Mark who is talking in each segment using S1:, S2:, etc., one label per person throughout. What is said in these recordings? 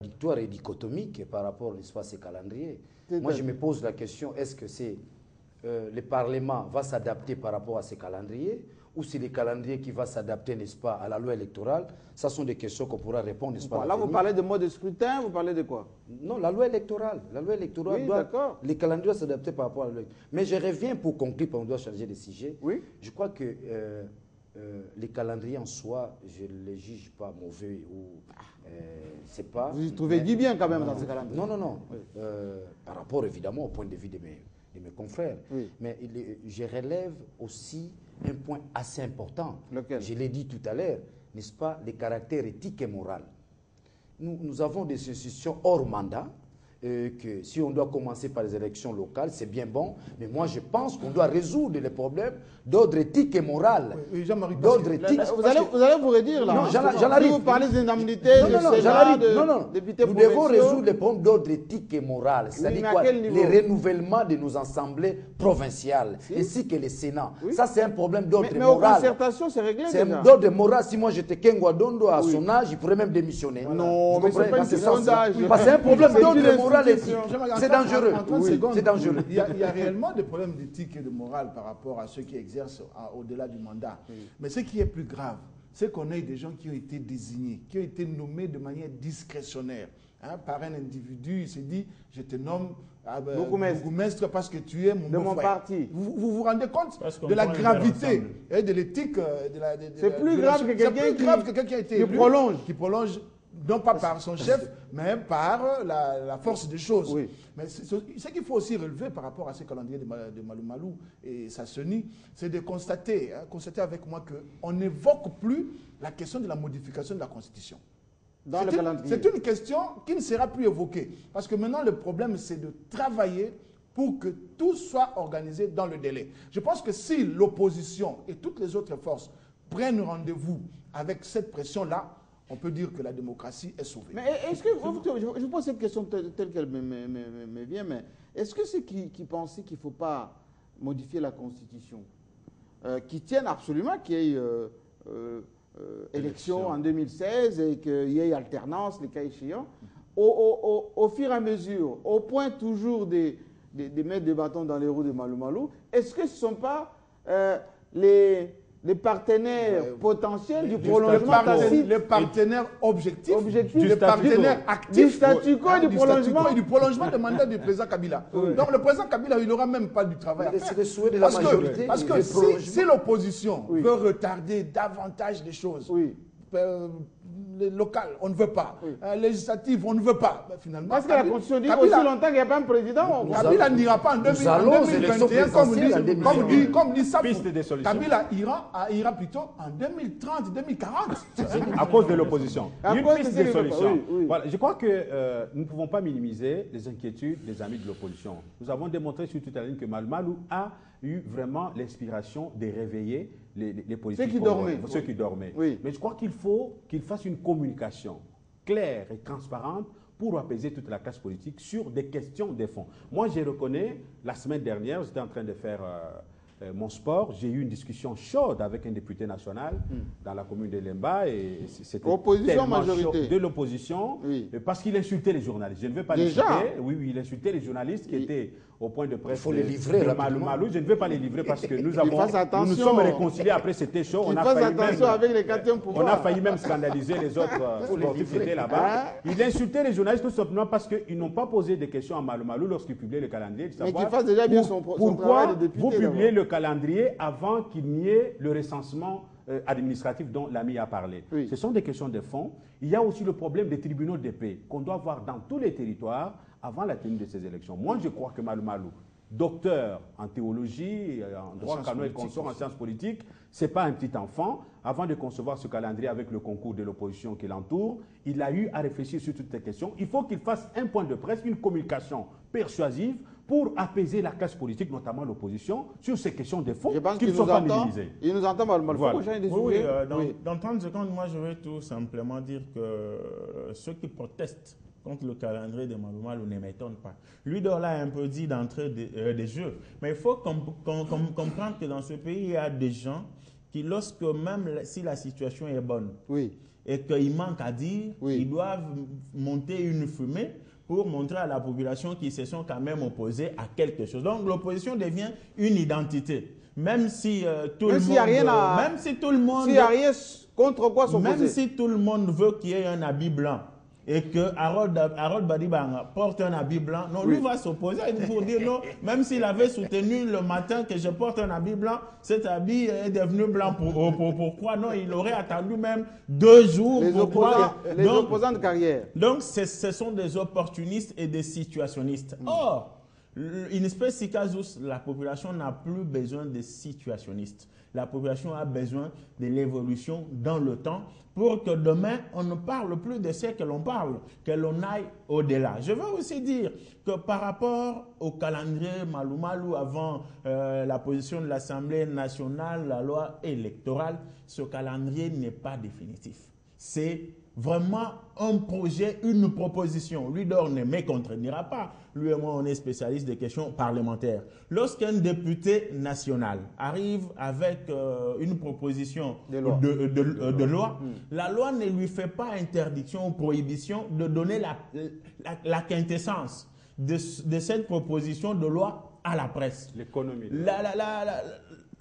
S1: Victoire est dichotomique par rapport, n'est-ce pas, à ces calendriers. Moi, je me pose la question, est-ce que c'est le Parlement va s'adapter par rapport à ces calendriers ou c'est les calendriers qui va s'adapter, n'est-ce pas, à la loi électorale? Ça sont des questions qu'on pourra répondre, n'est-ce pas?
S2: Là, vous parlez de mode de scrutin, vous parlez de quoi?
S1: Non, la loi électorale. La loi électorale
S2: oui,
S1: doit... Les calendriers doivent s'adapter par rapport à la loi. Mais je reviens pour conclure, on doit changer de sujet.
S2: Oui.
S1: Je crois que les calendriers en soi, je ne les juge pas mauvais ou... c'est pas...
S2: Vous y trouvez du bien quand même dans ces calendriers?
S1: Non, non, non. Oui. Par rapport évidemment au point de vue de mes confrères. Oui. Mais je relève aussi un point assez important.
S2: Lequel?
S1: Je l'ai dit tout à l'heure, n'est-ce pas, les caractères éthiques et moraux. Nous avons des institutions hors mandat, que si on doit commencer par les élections locales, c'est bien bon, mais moi je pense qu'on doit résoudre les problèmes d'ordre éthique et moral.
S3: Oui, Jean-Marie,
S2: d'ordre éthique. Vous allez vous redire là.
S1: Non, j'en arrive.
S2: Vous parlez des indemnités,
S1: nous devons résoudre les problèmes d'ordre éthique et moral. C'est-à-dire quoi? Les renouvellements de nos assemblées provinciales, ainsi que les Sénats. Oui. Ça, c'est un problème d'ordre moral.
S2: Mais aux concertations, c'est réglé déjà.
S1: C'est d'ordre moral. Si moi j'étais Kengoadondo à son âge, il pourrait même démissionner.
S2: Non, mais c'est pas une question d'âge.
S1: C'est un problème d'ordre moral. C'est dangereux.
S3: C'est dangereux. Il y a réellement des problèmes d'éthique et de morale par rapport à ceux qui exercent au-delà du mandat. Mais ce qui est plus grave, c'est qu'on ait des gens qui ont été désignés, qui ont été nommés de manière discrétionnaire. Par un individu, il s'est dit, je te nomme bourgmestre parce que tu es mon frère.
S2: Parti.
S3: Vous vous rendez compte de la gravité et de l'éthique
S2: c'est plus grave que quelqu'un
S3: qui a été élu, qui prolonge non pas par son chef, mais par la force des choses. Oui. Mais ce qu'il faut aussi relever par rapport à ces calendriers de Malou Malou et Sassoni, c'est de constater avec moi qu'on n'évoque plus la question de la modification de la Constitution. C'est une question qui ne sera plus évoquée. Parce que maintenant, le problème, c'est de travailler pour que tout soit organisé dans le délai. Je pense que si l'opposition et toutes les autres forces prennent rendez-vous avec cette pression-là, on peut dire que la démocratie est sauvée.
S2: Mais est-ce que, je vous pose cette question telle qu'elle me vient, mais est-ce que ceux qui pensaient qu'il ne faut pas modifier la Constitution, qui tiennent absolument qu'il y ait élection en 2016 et qu'il y ait alternance, les cas échéants, au fur et à mesure, au point toujours de mettre des bâtons dans les roues de Malou Malou, est-ce que ce ne sont pas les partenaires potentiels du prolongement tacite,
S3: les partenaires objectifs,
S2: les partenaires actifs, du statu quo et
S3: du prolongement du mandat du président Kabila. Oui. Donc le président Kabila, il n'aura même pas du travail à faire.
S1: C'est le souhait de la majorité.
S3: Parce que si l'opposition veut retarder davantage les choses, les locales, on ne veut pas. Législatives, on ne veut pas. Ben, finalement,
S2: parce que la Constitution dit aussi longtemps qu'il n'y a pas un président.
S3: Kabila n'ira pas en 2021, comme dit Safou. Kabila ira plutôt en 2030, 2040.
S4: À cause de l'opposition. Une piste de solution. Voilà, je crois que nous ne pouvons pas minimiser les inquiétudes des amis de l'opposition. Nous avons démontré sur toute la ligne que Malou Malou a eu vraiment l'inspiration de réveiller les politiques.
S2: Ceux
S4: qui dormaient. Oui. Mais je crois qu'il faut qu'il fasse une communication claire et transparente pour apaiser toute la classe politique sur des questions de fond. Moi, je reconnais, la semaine dernière, j'étais en train de faire mon sport, j'ai eu une discussion chaude avec un député national dans la commune de Lemba et c'était
S2: opposition majorité
S4: de l'opposition parce qu'il insultait les journalistes. Je ne veux pas les citer. Oui, il insultait les journalistes qui étaient au point de presse.
S1: Il faut les livrer
S4: Malou. Je ne veux pas les livrer parce que nous nous sommes réconciliés après c'était chaud.
S2: On a failli attention avec les quatrièmes pouvoirs.
S4: On a failli même scandaliser les autres sportifs qui étaient là-bas. Il insultait les journalistes tout simplement parce qu'ils n'ont pas posé de questions à Malou lorsqu'il publiait le calendrier.
S2: Mais qu'il fasse déjà bien son travail de député.
S4: Vous publiez le calendrier avant qu'il n'y ait le recensement administratif dont l'ami a parlé. Oui. Ce sont des questions de fond. Il y a aussi le problème des tribunaux de paix qu'on doit voir dans tous les territoires avant la tenue de ces élections. Moi, je crois que Malou Malou, docteur en théologie, en droit canon et consort, en sciences politiques, ce n'est pas un petit enfant. Avant de concevoir ce calendrier avec le concours de l'opposition qui l'entoure, il a eu à réfléchir sur toutes ces questions. Il faut qu'il fasse un point de presse, une communication persuasive pour apaiser la classe politique, notamment l'opposition, sur ces questions de fond qui ne sont pas minimisées.
S2: Il nous entend, Malou Malou.
S5: Voilà. Dans 30 secondes, moi je vais tout simplement dire que ceux qui protestent contre le calendrier de Malou Malou ne m'étonne pas. Lui, l'a un peu dit d'entrée des jeux. Mais il faut comprendre que dans ce pays, il y a des gens qui, même si la situation est bonne, et qu'il manque à dire,
S2: Oui.
S5: ils doivent monter une fumée pour montrer à la population qu'ils se sont quand même opposés à quelque chose. Donc l'opposition devient une identité. Même si tout le monde... Même si tout le monde...
S2: S'il n'y a rien contre quoi s'opposer.
S5: Même si tout le monde veut qu'il y ait un habit blanc et que Harold Badibanga porte un habit blanc, non, lui va s'opposer pour dire non, même s'il avait soutenu le matin que je porte un habit blanc, cet habit est devenu blanc. Pourquoi? Non, il aurait attendu même 2 jours.
S2: Les opposants de carrière.
S5: Donc, ce sont des opportunistes et des situationnistes. Or, in specie casus, la population n'a plus besoin de situationnistes. La population a besoin de l'évolution dans le temps pour que demain, on ne parle plus de ce que l'on parle, que l'on aille au-delà. Je veux aussi dire que par rapport au calendrier Malou Malou avant la position de l'Assemblée nationale, la loi électorale, ce calendrier n'est pas définitif. C'est vraiment un projet, une proposition. Lui d'or ne me contredira pas. Lui et moi, on est spécialistes des questions parlementaires. Lorsqu'un député national arrive avec une proposition de loi, la loi ne lui fait pas interdiction ou prohibition de donner la quintessence de cette proposition de loi à la presse.
S4: L'économie.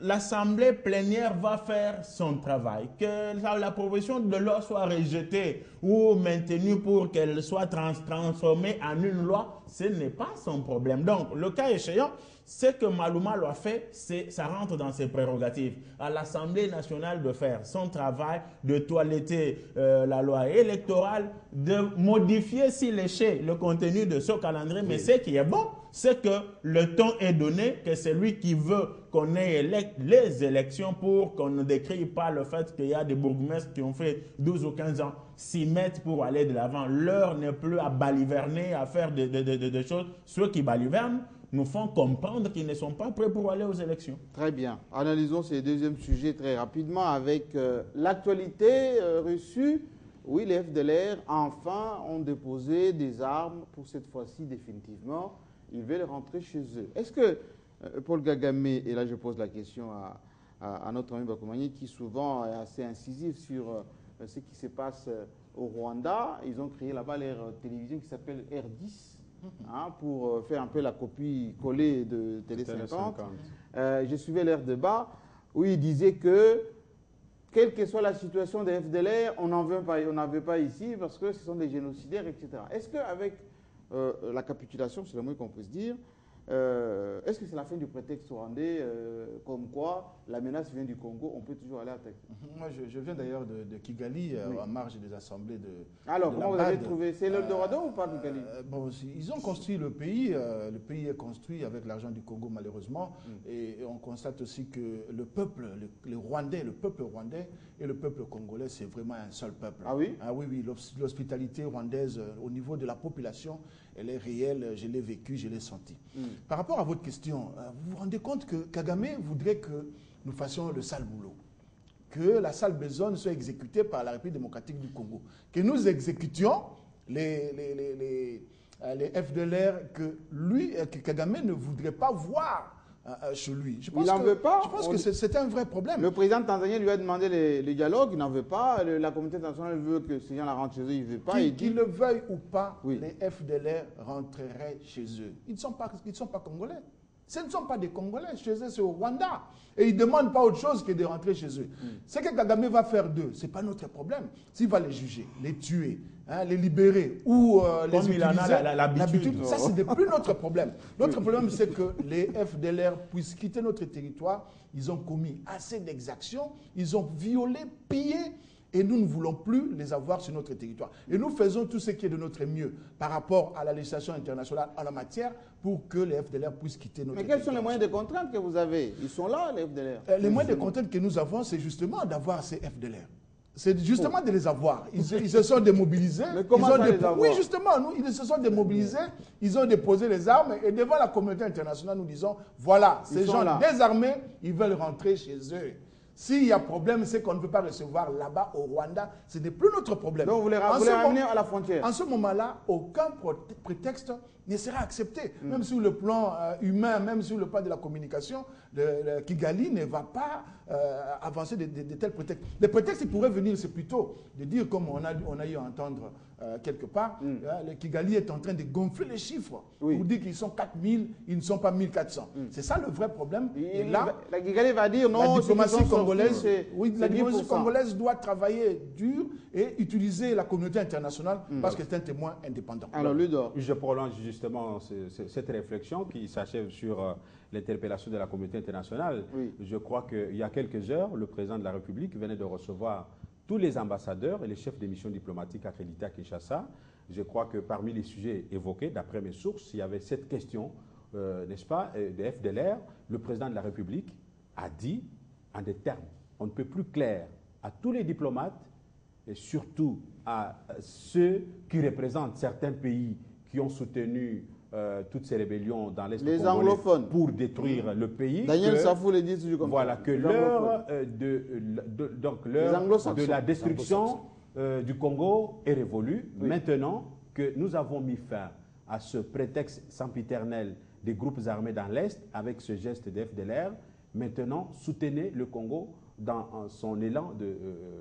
S5: L'Assemblée plénière va faire son travail. Que la proposition de loi soit rejetée ou maintenue pour qu'elle soit transformée en une loi, ce n'est pas son problème. Donc, le cas échéant, ce que Malou Malou a fait, ça rentre dans ses prérogatives. À l'Assemblée nationale de faire son travail, de toiletter la loi électorale, de modifier s'il est le contenu de ce calendrier. Mais ce qui est bon, c'est que le temps est donné, que c'est lui qui veut qu'on ait les élections pour qu'on ne décrie pas le fait qu'il y a des bourgmestres qui ont fait 12 ou 15 ans, s'y mettent pour aller de l'avant. L'heure n'est plus à baliverner, à faire des choses. Ceux qui balivernent nous font comprendre qu'ils ne sont pas prêts pour aller aux élections.
S2: Très bien. Analysons ces deuxièmes sujets très rapidement avec l'actualité reçue. Oui, les FDLR, enfin, ont déposé des armes pour cette fois-ci définitivement. Ils veulent rentrer chez eux. Est-ce que Paul Gagamé, et là je pose la question à notre ami Bakoumani, qui souvent est assez incisif sur ce qui se passe au Rwanda, ils ont créé là-bas leur télévision qui s'appelle R10, pour faire un peu la copie collée de Télé 50. Je suivais leur débat où ils disaient que quelle que soit la situation des FDLR, on n'en veut pas ici parce que ce sont des génocidaires, etc. Est-ce qu'avec la capitulation, c'est le moins qu'on puisse dire, est-ce que c'est la fin du prétexte rwandais, comme quoi la menace vient du Congo, on peut toujours aller attaquer?
S3: Moi, je viens d'ailleurs de Kigali, en marge des assemblées de...
S2: Alors, comment vous avez trouvé? C'est l'Eldorado ou pas Kigali?
S3: Bon, ils ont construit le pays est construit avec l'argent du Congo malheureusement, et on constate aussi que le peuple, le peuple rwandais et le peuple congolais, c'est vraiment un seul peuple.
S2: Ah oui?
S3: Ah oui, l'hospitalité rwandaise au niveau de la population, elle est réelle, je l'ai vécue, je l'ai sentie. Par rapport à votre question, vous vous rendez compte que Kagame voudrait que nous fassions le sale boulot, que la sale besogne soit exécutée par la République démocratique du Congo, que nous exécutions les FDLR que Kagame ne voudrait pas voir chez lui.
S2: Il n'en veut pas.
S3: Je pense que c'est un vrai problème.
S2: Le président tanzanien lui a demandé le dialogue, il n'en veut pas. La communauté internationale veut que ces gens-là rentrent chez eux, il ne veut pas.
S3: Qu'ils le veuillent ou pas, les FDLR rentreraient chez eux. Ils ne sont pas congolais. Ce ne sont pas des Congolais, chez eux c'est au Rwanda. Et ils ne demandent pas autre chose que de rentrer chez eux. Ce que Kagame va faire d'eux, ce n'est pas notre problème. S'il va les juger, les tuer, les libérer ou les utiliser,
S5: il en a l'habitude.
S3: Ça, ce n'est plus notre problème. Notre problème, c'est que les FDLR puissent quitter notre territoire. Ils ont commis assez d'exactions, ils ont violé, pillé, et nous ne voulons plus les avoir sur notre territoire. Et nous faisons tout ce qui est de notre mieux par rapport à la législation internationale en la matière pour que les FDLR puissent quitter notre territoire.
S2: Mais quels sont les moyens de contrainte que vous avez? Ils sont là, les FDLR.
S3: Les moyens de contrainte que nous avons, c'est justement d'avoir ces FDLR. C'est justement de les avoir. Ils se sont démobilisés.
S2: Mais comment ça les avoir?
S3: Oui, justement, ils se sont démobilisés. Ils ont déposé les armes. Et devant la communauté internationale, nous disons, voilà, ces gens désarmés, ils veulent rentrer chez eux. S'il y a problème, c'est qu'on ne veut pas recevoir là-bas au Rwanda. Ce n'est plus notre problème.
S2: Donc vous les ramenez à la frontière.
S3: En ce moment-là, aucun prétexte ne sera accepté. Même sur le plan humain, même sur le plan de la communication, Kigali ne va pas avancer de tels prétextes. Les prétextes, ils pourraient venir, c'est plutôt de dire, comme on a eu à entendre quelque part, le Kigali est en train de gonfler les chiffres pour dire qu'ils sont 4000, ils ne sont pas 1400. C'est ça le vrai problème.
S2: Et là, la Kigali va dire non,
S3: la diplomatie congolaise, la diplomatie congolaise doit travailler dur et utiliser la communauté internationale parce que c'est un témoin indépendant.
S4: Alors, je prolonge justement cette réflexion qui s'achève sur l'interpellation de la communauté internationale. Je crois qu'il y a quelques heures, le président de la République venait de recevoir tous les ambassadeurs et les chefs des missions diplomatiques accrédités à Kinshasa. Je crois que parmi les sujets évoqués, d'après mes sources, il y avait cette question, n'est-ce pas, de FDLR. Le président de la République a dit, en des termes on ne peut plus clairs, à tous les diplomates et surtout à ceux qui représentent certains pays qui ont soutenu toutes ces rébellions dans l'Est
S2: les anglophones
S4: pour détruire le pays.
S2: Daniel Safou le dit toujours comme
S4: voilà,
S2: ça.
S4: Que l'heure de la destruction du Congo est révolue. Maintenant que nous avons mis fin à ce prétexte sempiternel des groupes armés dans l'Est avec ce geste de FDLR, maintenant soutenez le Congo dans son élan de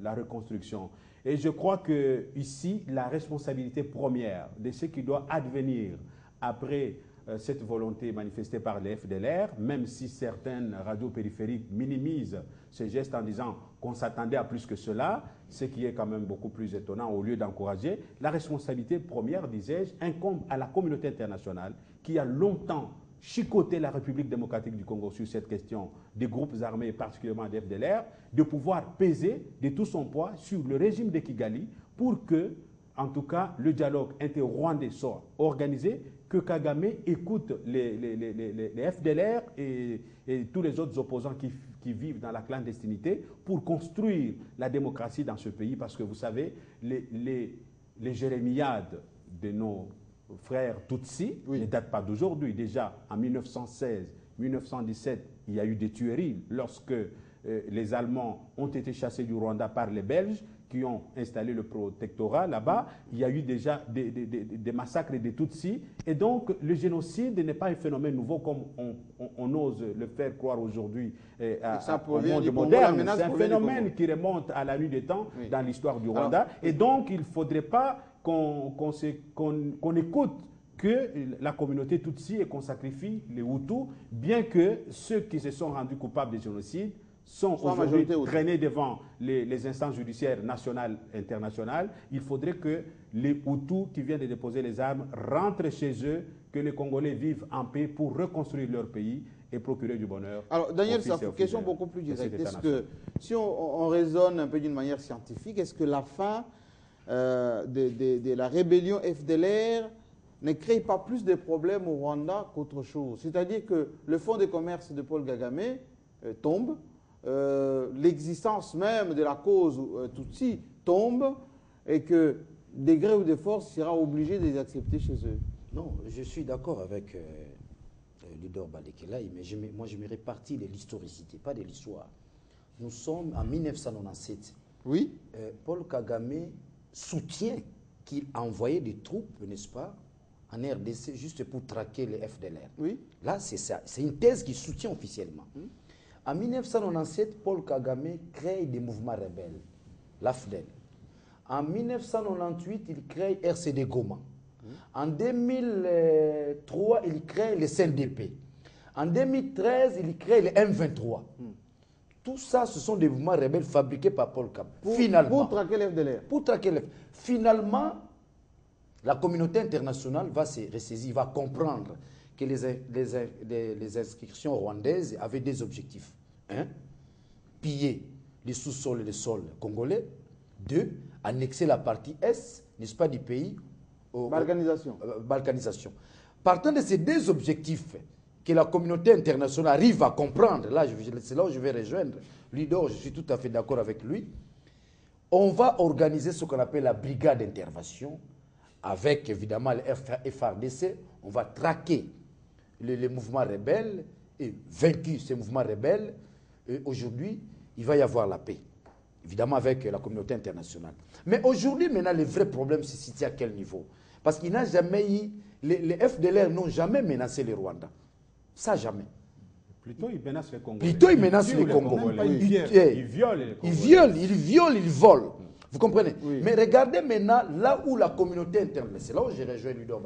S4: la reconstruction. Et je crois que ici, la responsabilité première de ce qui doit advenir après cette volonté manifestée par les FDLR, même si certaines radios périphériques minimisent ce geste en disant qu'on s'attendait à plus que cela, ce qui est quand même beaucoup plus étonnant au lieu d'encourager, la responsabilité première, disais-je, incombe à la communauté internationale qui a longtemps chicoté la République démocratique du Congo sur cette question des groupes armés, particulièrement des FDLR, de pouvoir peser de tout son poids sur le régime de Kigali pour que, en tout cas, le dialogue inter-rwandais soit organisé, que Kagame écoute les FDLR et tous les autres opposants qui vivent dans la clandestinité pour construire la démocratie dans ce pays. Parce que vous savez, les jérémiades de nos frères Tutsis ne datent pas d'aujourd'hui. Déjà, en 1916, 1917, il y a eu des tueries lorsque les Allemands ont été chassés du Rwanda par les Belges qui ont installé le protectorat là-bas. Il y a eu déjà des massacres des Tutsis. Et donc, le génocide n'est pas un phénomène nouveau comme on ose le faire croire aujourd'hui au monde moderne. C'est un phénomène qui remonte à la nuit des temps dans l'histoire du Rwanda. Et donc, il ne faudrait pas qu'on écoute que la communauté Tutsi et qu'on sacrifie les Hutus, bien que ceux qui se sont rendus coupables des génocides sont aujourd'hui traînés devant les instances judiciaires nationales et internationales. Il faudrait que les Hutus qui viennent de déposer les armes rentrent chez eux, que les Congolais vivent en paix pour reconstruire leur pays et procurer du bonheur.
S2: Alors, Daniel, c'est une question beaucoup plus directe. Est-ce que, si on raisonne un peu d'une manière scientifique, est-ce que la fin de la rébellion FDLR ne crée pas plus de problèmes au Rwanda qu'autre chose? C'est-à-dire que le fonds de commerce de Paul Kagame tombe, l'existence même de la cause Tutsi tombe et que, de gré ou de force, sera obligé de les accepter chez eux.
S1: Non, je suis d'accord avec le leader Balekelai, mais moi je me répartis de l'historicité, pas de l'histoire. Nous sommes en 1997.
S2: Oui.
S1: Paul Kagame soutient qu'il a envoyé des troupes, n'est-ce pas, en RDC juste pour traquer les FDLR.
S2: Oui.
S1: Là, c'est ça. C'est une thèse qu'il soutient officiellement. En 1997, Paul Kagame crée des mouvements rebelles, l'AFDEL. En 1998, il crée RCD Goma. En 2003, il crée le CNDP. En 2013, il crée le M23. Tout ça, ce sont des mouvements rebelles fabriqués par Paul Kagame.
S2: Pour traquer les FDLR.
S1: Pour traquer les FDLR. Finalement, la communauté internationale va se ressaisir, va comprendre que les inscriptions rwandaises avaient des objectifs. 1. Piller les sous-sols et les sols congolais. 2. Annexer la partie Est, n'est-ce pas, du pays. Balkanisation. Partant de ces deux objectifs que la communauté internationale arrive à comprendre, là, c'est là où je vais rejoindre Ludo, je suis tout à fait d'accord avec lui, on va organiser ce qu'on appelle la brigade d'intervention avec évidemment le FARDC. On va traquer les mouvements rebelles et vaincu ces mouvements rebelles. Aujourd'hui, il va y avoir la paix. Évidemment avec la communauté internationale. Mais aujourd'hui, maintenant, le vrai problème se situe à quel niveau? Parce qu'il n'a jamais eu... Les FDLR n'ont jamais menacé le Rwanda. Ça, jamais.
S4: Plutôt, ils menacent les Congolais.
S1: Plutôt, ils menacent les Congolais.
S4: Ils violent les
S1: Congolais. Ils volent. Vous comprenez?
S2: Oui.
S1: Mais regardez maintenant là où la communauté internationale, c'est là où j'ai rejoint Ludo.